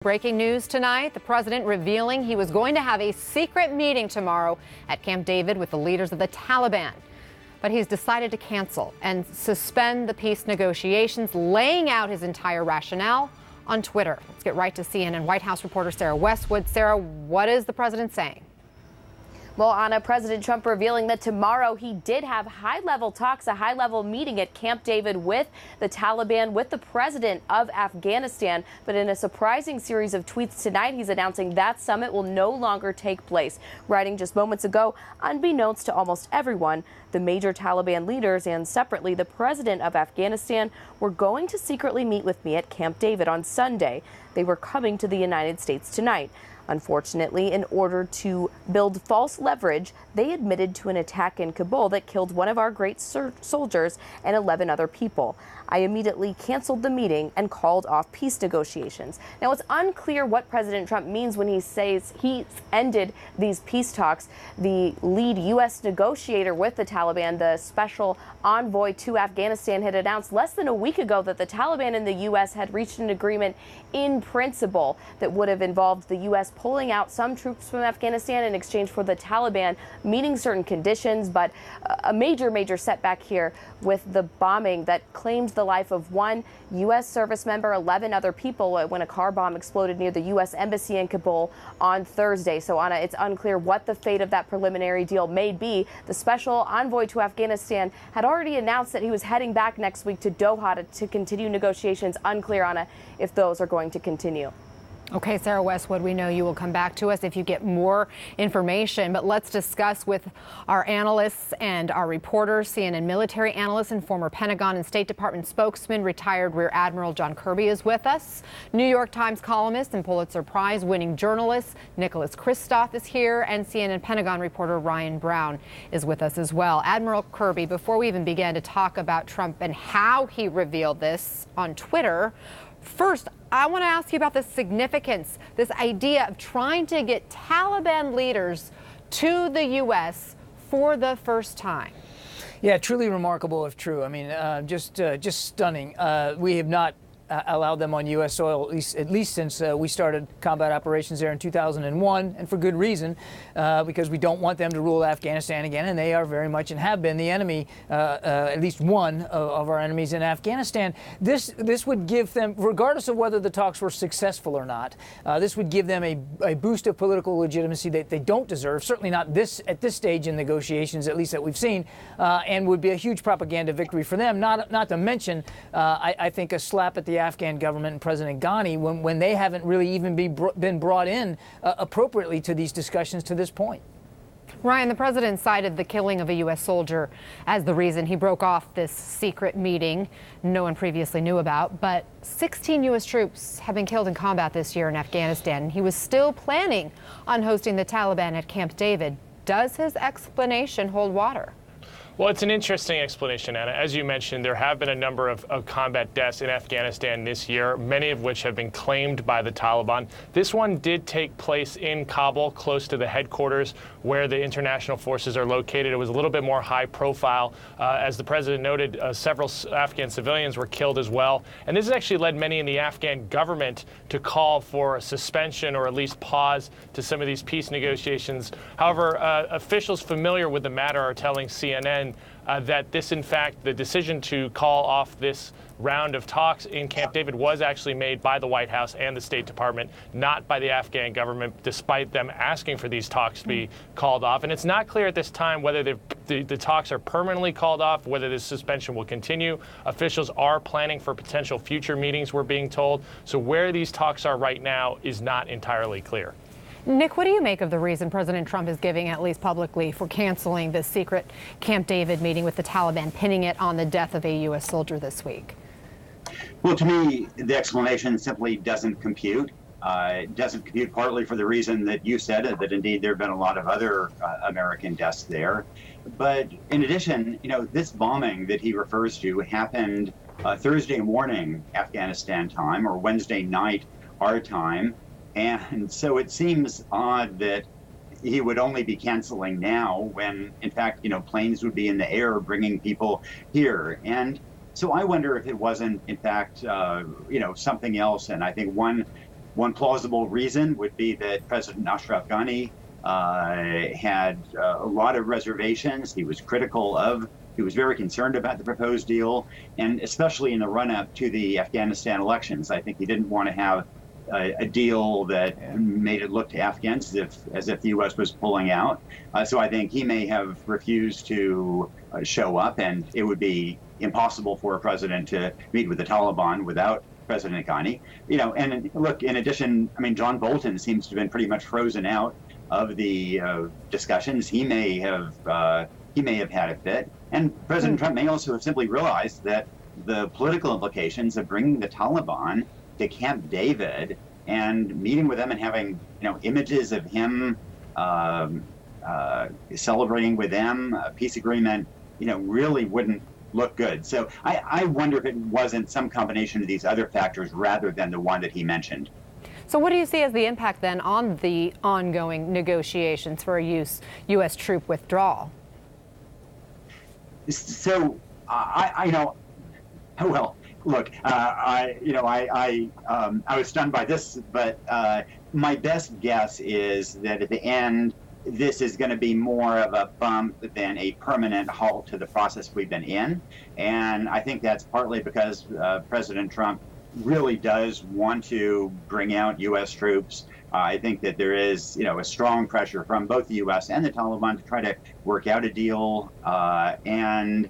Breaking news tonight, the president revealing he was going to have a secret meeting tomorrow at Camp David with the leaders of the Taliban. But he's decided to cancel and suspend the peace negotiations, laying out his entire rationale on Twitter. Let's get right to CNN White House reporter Sarah Westwood. Sarah, what is the president saying? Well, Anna, President Trump revealing that tomorrow he did have high-level talks, a high-level meeting at Camp David with the Taliban, with the President of Afghanistan. But in a surprising series of tweets tonight, he's announcing that summit will no longer take place, writing just moments ago, unbeknownst to almost everyone, the major Taliban leaders and separately the President of Afghanistan were going to secretly meet with me at Camp David on Sunday. They were coming to the United States tonight. Unfortunately, in order to build false leverage, they admitted to an attack in Kabul that killed one of our great soldiers and 11 other people. I immediately canceled the meeting and called off peace negotiations. Now, it's unclear what President Trump means when he says he's ended these peace talks. The lead U.S. negotiator with the Taliban, the special envoy to Afghanistan, had announced less than a week ago that the Taliban and the U.S. had reached an agreement in principle that would have involved the U.S. pulling out some troops from Afghanistan in exchange for the Taliban meeting certain conditions. But a major setback here with the bombing that claimed the life of one U.S. service member, 11 other people when a car bomb exploded near the U.S. Embassy in Kabul on Thursday. So, Anna, it's unclear what the fate of that preliminary deal may be. The special envoy to Afghanistan had already announced that he was heading back next week to Doha to continue negotiations. Unclear, Anna, if those are going to continue. Okay, Sarah Westwood, we know you will come back to us if you get more information, but let's discuss with our analysts and our reporters. CNN military analyst and former Pentagon and State Department spokesman, retired Rear Admiral John Kirby is with us. New York Times columnist and Pulitzer Prize winning journalist Nicholas Kristof is here, and CNN Pentagon reporter Ryan Brown is with us as well. Admiral Kirby, before we even begin to talk about Trump and how he revealed this on Twitter, first, I want to ask you about the significance, this idea of trying to get Taliban leaders to the U.S. for the first time. Yeah, truly remarkable if true. I mean, just stunning. We have not allowed them on U.S. soil, at least since we started combat operations there in 2001, and for good reason, because we don't want them to rule Afghanistan again, and they are very much and have been the enemy, at least one of our enemies in Afghanistan. This would give them, regardless of whether the talks were successful or not, this would give them a boost of political legitimacy that they don't deserve, certainly not at this stage in negotiations, at least that we've seen, and would be a huge propaganda victory for them, not to mention, I think, a slap at the Afghan government and President Ghani when they haven't really even been brought in appropriately to these discussions to this point. Ryan, the president cited the killing of a U.S. soldier as the reason he broke off this secret meeting no one previously knew about. But 16 U.S. troops have been killed in combat this year in Afghanistan. He was still planning on hosting the Taliban at Camp David. Does his explanation hold water? Well, it's an interesting explanation, Anna. As you mentioned, there have been a number of combat deaths in Afghanistan this year, many of which have been claimed by the Taliban. This one did take place in Kabul, close to the headquarters where the international forces are located. It was a little bit more high profile. As the president noted, several Afghan civilians were killed as well. And this has actually led many in the Afghan government to call for a suspension or at least pause to some of these peace negotiations. However, officials familiar with the matter are telling CNN that this, in fact, the decision to call off this round of talks in Camp David was actually made by the White House and the State Department, not by the Afghan government, despite them asking for these talks to be called off. And it's not clear at this time whether the talks are permanently called off, whether this suspension will continue. Officials are planning for potential future meetings, we're being told. So where these talks are right now is not entirely clear. Nick, what do you make of the reason President Trump is giving, at least publicly, for canceling the secret Camp David meeting with the Taliban, pinning it on the death of a U.S. soldier this week? Well, to me, the explanation simply doesn't compute. It doesn't compute partly for the reason that you said, that indeed there have been a lot of other American deaths there. But in addition, this bombing that he refers to happened Thursday morning Afghanistan time, or Wednesday night our time. And so it seems odd that he would only be canceling now when, in fact, planes would be in the air bringing people here. And so I wonder if it wasn't, in fact, something else. And I think one One plausible reason would be that President Ashraf Ghani had a lot of reservations. He was he was very concerned about the proposed deal, and especially in the run-up to the Afghanistan elections. I think he didn't want to have a deal that made it look to Afghans as if the U.S. was pulling out. So I think he may have refused to show up, and it would be impossible for a president to meet with the Taliban without President Ghani. And look, in addition, I mean, John Bolton seems to have been pretty much frozen out of the discussions. He may have had a fit, and President Trump may also have simply realized that the political implications of bringing the Taliban to Camp David and meeting with them and having images of him celebrating with them a peace agreement really wouldn't look good. So I wonder if it wasn't some combination of these other factors rather than the one that he mentioned. So what do you see as the impact then on the ongoing negotiations for a U.S. troop withdrawal? So well, look, I was stunned by this, but my best guess is that at the end, this is going to be more of a bump than a permanent halt to the process we've been in. And I think that's partly because President Trump really does want to bring out U.S. troops. I think that there is, a strong pressure from both the U.S. and the Taliban to try to work out a deal. And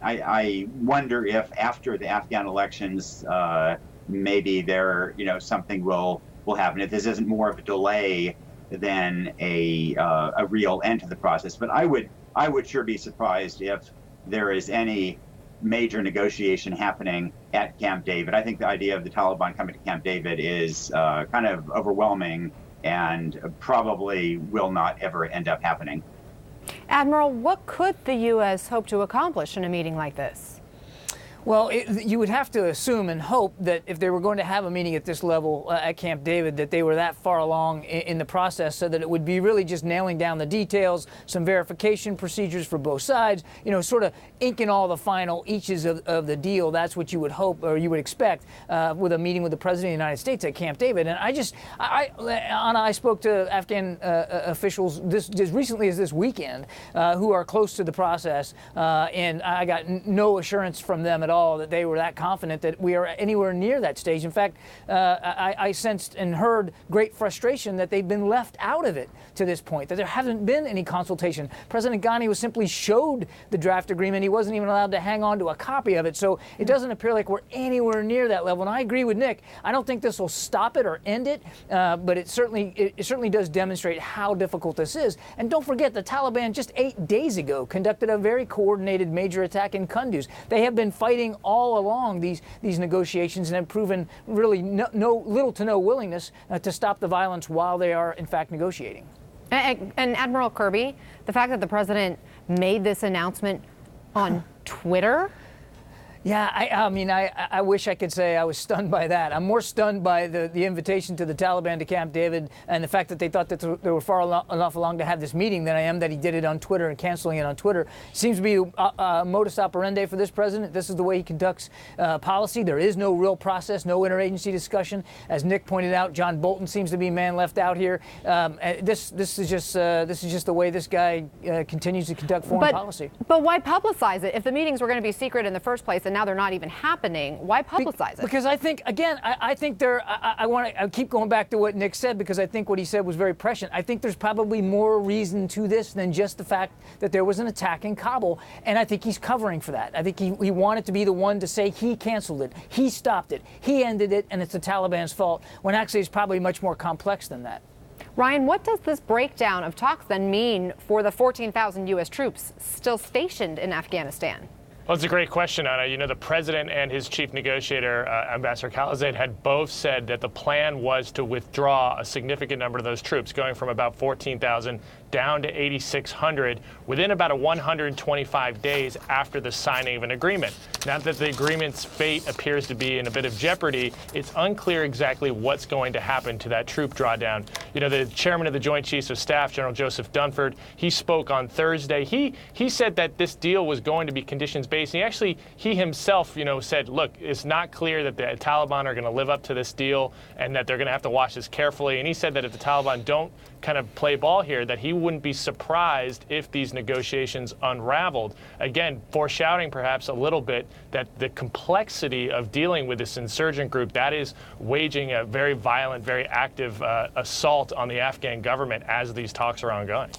I wonder if after the Afghan elections, maybe there, something will happen. If this isn't more of a delay than a real end to the process. But I would sure be surprised if there is any major negotiation happening at Camp David. I think the idea of the Taliban coming to Camp David is kind of overwhelming and probably will not ever end up happening. Admiral, what could the U.S. hope to accomplish in a meeting like this? Well, you would have to assume and hope that if they were going to have a meeting at this level at Camp David, that they were that far along in the process so that it would be really just nailing down the details, some verification procedures for both sides, sort of inking all the final eaches of the deal. That's what you would hope or you would expect with a meeting with the President of the United States at Camp David. And Anna, I spoke to Afghan officials as recently as this weekend who are close to the process, and I got no assurance from them at all that they were that confident that we are anywhere near that stage. In fact, I sensed and heard great frustration that they've been left out of it to this point, that there hasn't been any consultation. President Ghani was simply showed the draft agreement. He wasn't even allowed to hang on to a copy of it. So it doesn't appear like we're anywhere near that level. And I agree with Nick. I don't think this will stop it or end it, but it certainly does demonstrate how difficult this is. And don't forget, the Taliban just 8 days ago conducted a very coordinated major attack in Kunduz. They have been fighting all along these negotiations and have proven really little to no willingness to stop the violence while they are in fact negotiating. And Admiral Kirby, the fact that the president made this announcement on Twitter. Yeah, I wish I could say I was stunned by that. I'm more stunned by the invitation to the Taliban to Camp David and the fact that they thought that they were far enough along to have this meeting than I am that he did it on Twitter and canceling it on Twitter. Seems to be a modus operandi for this president. This is the way he conducts policy. There is no real process, no interagency discussion. As Nick pointed out, John Bolton seems to be man left out here. This is just the way this guy continues to conduct foreign policy. But why publicize it if the meetings were going to be secret in the first place and now they're not even happening? Why publicize it? Because I think, again, I think I keep going back to what Nick said because I think what he said was very prescient. I think there's probably more reason to this than just the fact that there was an attack in Kabul, and I think he's covering for that. I think he wanted to be the one to say he canceled it, he stopped it, he ended it, and it's the Taliban's fault, when actually it's probably much more complex than that. Ryan, what does this breakdown of talks then mean for the 14,000 U.S. troops still stationed in Afghanistan? Well, it's a great question, Anna. The president and his chief negotiator, Ambassador Khalilzad, had both said that the plan was to withdraw a significant number of those troops, going from about 14,000 down to 8,600 within about 125 days after the signing of an agreement. Now that the agreement's fate appears to be in a bit of jeopardy, it's unclear exactly what's going to happen to that troop drawdown. You know, the chairman of the Joint Chiefs of Staff, General Joseph Dunford, he spoke on Thursday. He said that this deal was going to be conditions-based. He himself, you know, said, look, it's not clear that the Taliban are going to live up to this deal and that they're going to have to watch this carefully. And he said that if the Taliban don't kind of play ball here, that he wouldn't be surprised if these negotiations unraveled. Again, foreshadowing perhaps a little bit that the complexity of dealing with this insurgent group that is waging a very violent, very active assault on the Afghan government as these talks are ongoing.